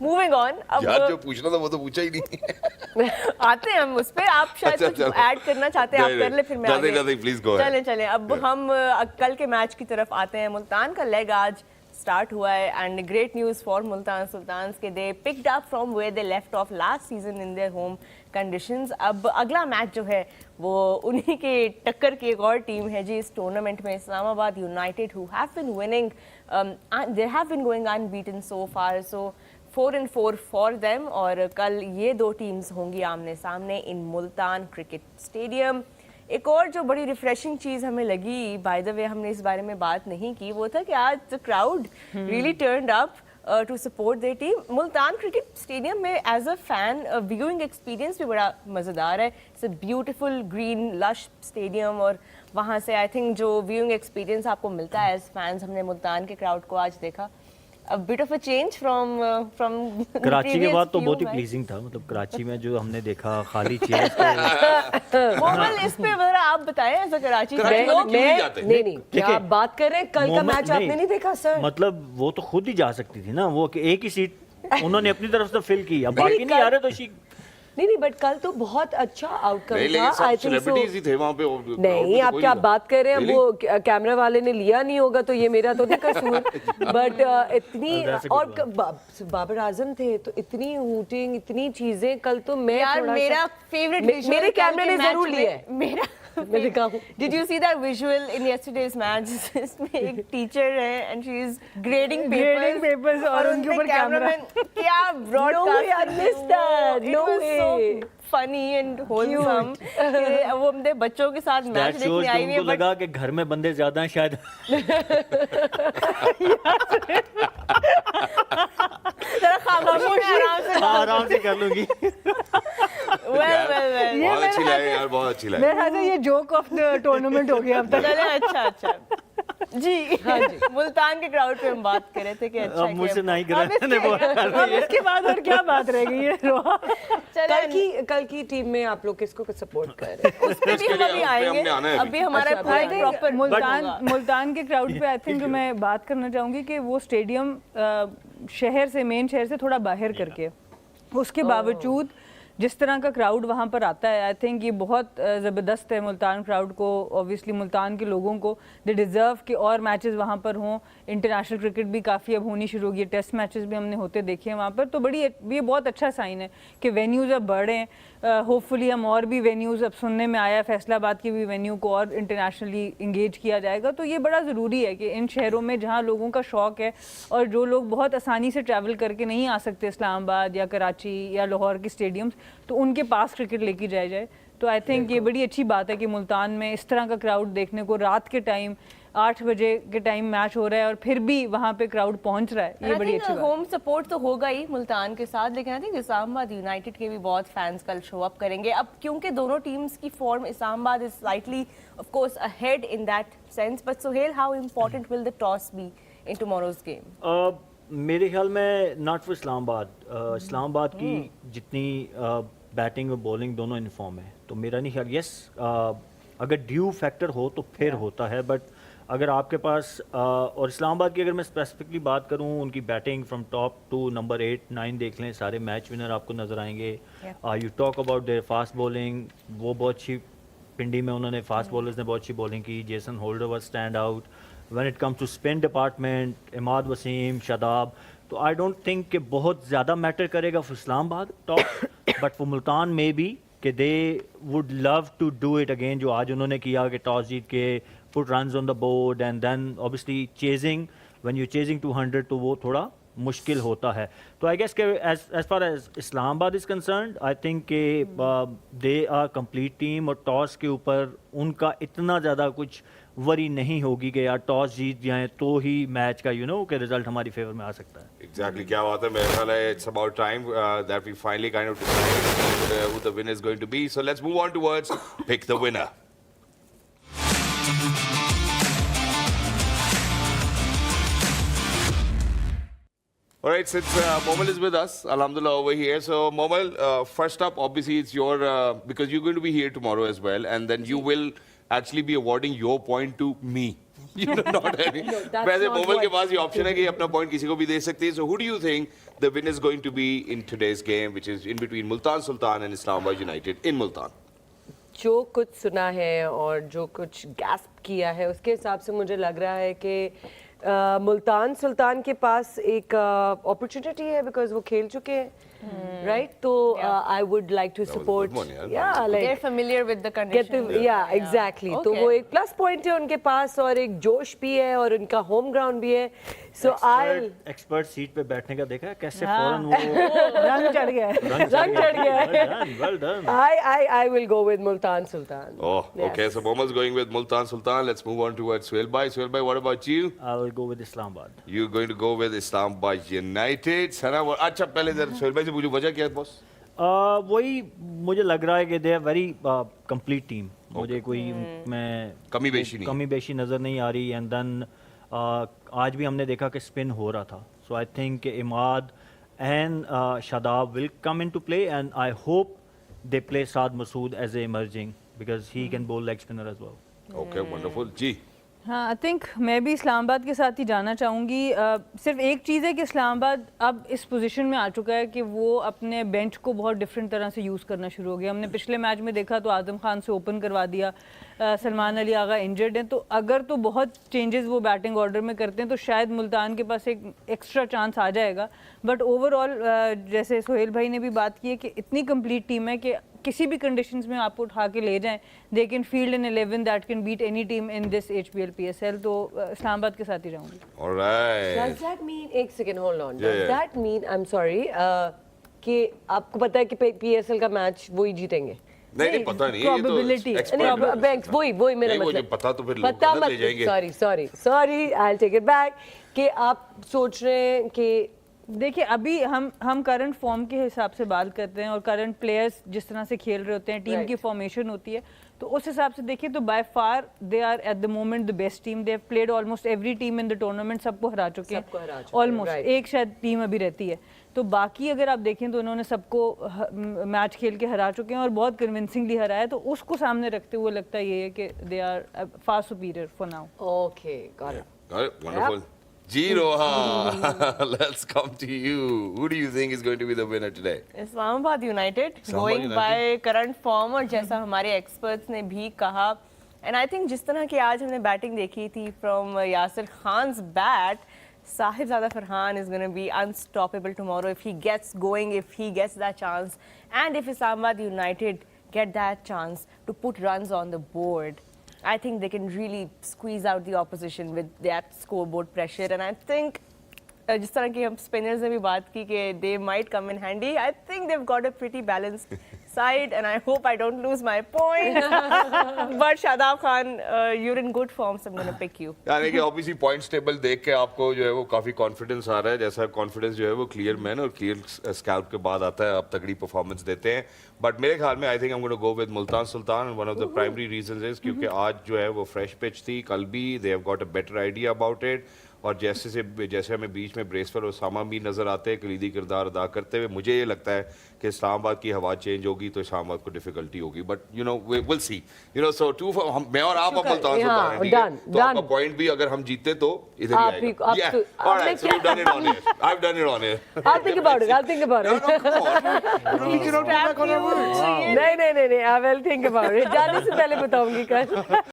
Moving on, अब यार जो पूछना था वो तो पूछा ही नहीं। आते हैं हम उस पे। आप शायद अच्छा, कुछ चलो। ऐड करना चाहते हैं, आप कर ले, फिर मैं आगे। nothing, please go ahead. चलें अब हम कल के मैच की तरफ आते हैं। मुल्तान का लेग आज स्टार्ट हुआ है and great news for Multan Sultans के they picked up from where they left off last season in their home conditions. अब अगला मैच जो है वो उन्हीं के टक्कर की एक और टीम है जी इस टूर्नामेंट में, Islamabad United, who have been winning, they have been going unbeaten so far, so 4-4 for them. और कल ये दो टीम्स होंगी आमने सामने इन मुल्तान क्रिकेट स्टेडियम। एक और जो बड़ी रिफ्रेशिंग चीज़ हमें लगी, बाय द वे हमने इस बारे में बात नहीं की, वो था कि आज the crowd really turned up to support their team. Multan cricket stadium में as a fan viewing experience भी बड़ा मज़ेदार है। It's a beautiful green lush stadium और वहाँ से आई थिंक जो व्यूइंग एक्सपीरियंस आपको मिलता है एज फैंस, हमने मुल्तान के क्राउड को आज देखा। A bit of a change from Karachi के बाद तो बहुत ही प्लीजिंग था, मतलब कराची में जो हमने देखा खाली चेयर्स मोमल, इस पे जरा आप बताएं ऐसा कराची से कराची लोग। क्यों नहीं जाते? नहीं क्या आप बात कर रहे हैं, कल का मैच आपने नहीं देखा सर? मतलब वो तो खुद ही जा सकती थी ना, वो कि एक ही सीट उन्होंने अपनी तरफ से फिल की, अब बाकी नहीं आ रहे तो नहीं बट कल तो बहुत अच्छा आउटकम नहीं, था। लेकिन सब आई थिंक सेलिब्रिटीज ही थे वहाँ पे। नहीं, आप क्या बात कर रहे हैं? Really? वो कैमरा वाले ने लिया नहीं होगा तो ये मेरा तो नहीं कसूर। बट इतनी और बाबर आजम थे तो इतनी हूटिंग, इतनी चीजें कल तो मैं यार थोड़ा मेरा फेवरेट मेरे कैमरे ने जरूर लिया है। मेरा मैंने कहा Did you see that visual in yesterday's match? इसमें एक टीचर है and she is grading papers और उनके ऊपर कैमरा। क्या broadcast! No way, I missed that. No way. funny and wholesome कि वो अपने बच्चों के साथ मैच देखने आई हुई है। उनको लगा कि घर में बंदे ज्यादा हैं शायद। जरा खामोशी आराम से कर लूंगी। well बहुत अच्छी लगी यार, बहुत अच्छी लगी। मेरे ख्याल से ये जोक ऑफ द टूर्नामेंट हो गया अब तक। चले अच्छा जी। हाँ जी, मुल्तान के क्राउड पे हम बात कर रहे थे कि अच्छा अब मुझसे नहीं करा। अब इसके बाद और क्या बात रह गई है रोहा? कल की टीम में आप लोग किसको सपोर्ट कर रहे हैं? उस पे भी हम अभी आएंगे। अभी हमारा प्रॉपर मुल्तान के क्राउड पे आई थिंक जो मैं बात करना चाहूँगी कि वो स्टेडियम शहर से, मेन शहर से थोड़ा बाहर करके, उसके बावजूद जिस तरह का क्राउड वहाँ पर आता है, आई थिंक ये बहुत ज़बरदस्त है मुल्तान क्राउड को। ऑब्वियसली मुल्तान के लोगों को दे डिज़र्व कि और मैचेस वहाँ पर हों। इंटरनेशनल क्रिकेट भी काफ़ी अब होनी शुरू हो गई, टेस्ट मैचेस भी हमने होते देखे हैं वहाँ पर, तो ये बहुत अच्छा साइन है कि वेन्यूज़ अब बढ़े हैं। होपफुली हम और भी वेन्यूज़, अब सुनने में आया फैसलाबाद की भी वेन्यू को और इंटरनेशनली इंगेज किया जाएगा, तो ये बड़ा ज़रूरी है कि इन शहरों में जहाँ लोगों का शौक़ है और जो लोग बहुत आसानी से ट्रैवल करके नहीं आ सकते इस्लामाबाद या कराची या लाहौर के स्टेडियम्स, तो उनके पास क्रिकेट लेके जाया जाए। तो आई थिंक ये बड़ी अच्छी बात है कि मुल्तान में इस तरह का क्राउड देखने को, रात के टाइम 8 बजे के टाइम मैच हो रहा है और फिर भी वहाँ पे क्राउड पहुँच रहा है, ये बड़ी अच्छी बात है। होम सपोर्ट तो होगा ही मुल्तान के साथ, लेकिन आई थिंक इस्लामाबाद यूनाइटेड के भी बहुत फैंस कल शो अप करेंगे। अब क्योंकि दोनों टीम्स की form, Islamabad is slightly of course ahead in that sense, but Sohail, how important will the toss be in tomorrow's game? मेरे ख्याल में नॉट फॉर इस्लामाबाद, इस्लामाबाद की जितनी बैटिंग और बॉलिंग दोनों इनफॉर्म है, तो मेरा नहीं ख्याल, यस अगर ड्यू फैक्टर हो तो फिर होता है, बट अगर आपके पास और इस्लामाबाद की अगर मैं स्पेसिफिकली बात करूं, उनकी batting from top to number 8, 9 देख लें, सारे मैच विनर आपको नज़र आएंगे। You talk about their fast bowling, वो बहुत अच्छी, पिंडी में उन्होंने फास्ट बॉलर्स ने बहुत अच्छी बॉलिंग की, Jason Holder was stand out. When it comes to spin department, Imad Wasim, Shadab, तो आई डोंट थिंक कि बहुत ज़्यादा मैटर करेगा for Islamabad top, but for Multan में भी कि they would love to do it again, जो आज उन्होंने किया कि टॉस जीत के put runs on the board and then obviously chasing, when you're chasing 200 तो वो थोड़ा मुश्किल होता है। तो I guess कि as far as Islamabad is concerned, I think कि they are complete team और टॉस के ऊपर उनका इतना ज़्यादा कुछ वरी नहीं होगी कि यार टॉस जीत जाएं तो ही मैच का के रिजल्ट हमारी फेवर में आ सकता है। Exactly, क्या बात है। मेरे ख्याल है it's about time that we finally kind of decide who the winner is going to be. So let's move on towards pick the winner. All right, since Momal is with us, alhamdulillah, over here. So, Momal, first up, obviously, it's your, because you're going to be here tomorrow as well, and then you will actually be awarding your point to me You know, not any. that's वैसे not mobile के what- पास ये option है कि अपना point किसी को भी दे सकती है. So who do you think the win is going to be in today's game, which is in between Multan Sultan and Islamabad United in Multan? जो कुछ सुना है और जो कुछ गैस्प किया है उसके हिसाब से मुझे लग रहा है कि मुल्तान सुल्तान के पास एक अपॉर्चुनिटी है बिकॉज वो खेल चुके हैं राइट तो I would like to was a support good one, yeah. या They're like familiar with the get conditions. the yeah exactly तो Okay. वो एक प्लस पॉइंट है उनके पास और एक जोश भी है और उनका होम ग्राउंड भी है सो आई एक्सपर्ट सीट पे बैठने का देखा है कैसे हाँ। फौरन वो रंग चढ़ गया है। रंग रंग चढ़ गया है। Well done I will go with Multan Sultan. Oh, Yes. okay. So Mohammad's going with Multan Sultan. Let's move on towards Suhail Bhai. Suhail Bhai, what about you? I will go with Islamabad You're going to go with Islamabad United. Sana, अच्छा पहले जरा सुहेल भाई से पूछो वजह क्या है boss? वही मुझे लग रहा है कि they are very complete team मुझे कोई मैं कमी बेशी नहीं. कमी बेशी नज़र नहीं आ रही एंड देन आज भी हमने देखा कि स्पिन हो रहा था so I think Imad and Shadab will come in to play and I hope they play Saad Masood as a emerging because he can bowl leg spinner as well Okay, wonderful. जी. हाँ आई थिंक मैं भी इस्लामाबाद के साथ ही जाना चाहूँगी सिर्फ एक चीज़ है कि इस्लामाबाद अब इस पोजीशन में आ चुका है कि वो अपने बेंच को बहुत डिफरेंट तरह से यूज़ करना शुरू हो गया हमने पिछले मैच में देखा तो आजम खान से ओपन करवा दिया सलमान अली आगा इंजर्ड हैं तो अगर तो बहुत चेंजेस वो बैटिंग ऑर्डर में करते हैं तो शायद मुल्तान के पास एक एक्स्ट्रा चांस आ जाएगा बट ओवरऑल जैसे सोहेल भाई ने भी बात की है कि इतनी कंप्लीट टीम है कि किसी भी कंडीशंस में आपको उठा के ले जाएं they can field in 11 that can beat any team in this HPL PSL तो इस्लामाबाद के साथ ही जाऊंगी All right. Does that mean एक second hold on Yeah, does yeah. that mean I'm sorry कि आपको पता है कि PSL का मैच वही जीतेंगे नहीं पता नहीं ये तो Probability. expert नहीं है. बैंक्स वही मेरा नहीं, वो मतलब जो पता तो फिर लोग पता गलत ले जाएंगे. Sorry I will take it back कि आप सोच रहे हैं कि देखिए अभी हम करंट फॉर्म के हिसाब से बात करते हैं और करंट प्लेयर्स जिस तरह से खेल रहे होते हैं टीम Right. की फॉर्मेशन होती है तो उस हिसाब से देखिए तो by far they are at the moment the best team they have played almost every team in the tournament सबको हरा चुके सबको हरा हैं चुके हैं, ऑलमोस्ट right. एक शायद टीम अभी रहती है तो बाकी अगर आप देखें तो उन्होंने सबको मैच खेल के हरा चुके हैं और बहुत कन्विंसिंगली हराया है तो उसको सामने रखते हुए लगता है ये है कि they are far superior for now okay got it Got it? Wonderful. Ji Roha, let's come to you. Who do you think is going to be the winner today? Islamabad United, Islamabad going United. by current form और जैसा हमारे experts ने भी कहा and I think जिस तरह की आज हमने बैटिंग देखी थी from Yasir Khan's bat, Sahibzada Farhan is going to be unstoppable tomorrow if he gets going, if he gets that chance, and if Islamabad United get that chance to put runs on the board. I think they can really squeeze out the opposition with that scoreboard pressure, and I think जिस तरह की हम spinners ने भी बात की कि they might come in handy. I think they've got a pretty balanced side, and I hope I don't lose my points. But Shadab Khan, you're in good form, so I'm going to pick you. यानी कि obviously points table देख के आपको जो है वो काफी confidence आ रहा है जैसा कॉन्फिडेंस जो है वो क्लियर मैन और क्लियर स्कैल्प के बाद आता है आप तगड़ी परफॉर्मेंस देते हैं बट मेरे ख्याल में I think I am going to go with Multan Sultan and one of the primary reasons is क्योंकि आज जो है वो फ्रेश पिच थी कल भी they have got a better idea about it और जैसे हमें बीच में ब्रेस पर ओसामा भी नजर आते हैं कलीदी किरदार अदा करते हुए मुझे ये लगता है कि इस्लामाबाद की हवा चेंज होगी तो इस्लामाबाद को डिफिकल्टी होगी but you know will see you know so मैं और आप अब मुल्तान सुल्तान हैं ठीक है तो आपका पॉइंट भी अगर हम जीते तो इधर ही आएगा yeah alright so we've done it on here I've done it on here I'll think about it no come on we cannot go back on our words नहीं I will think about it जाने से पहले बताऊंगी कल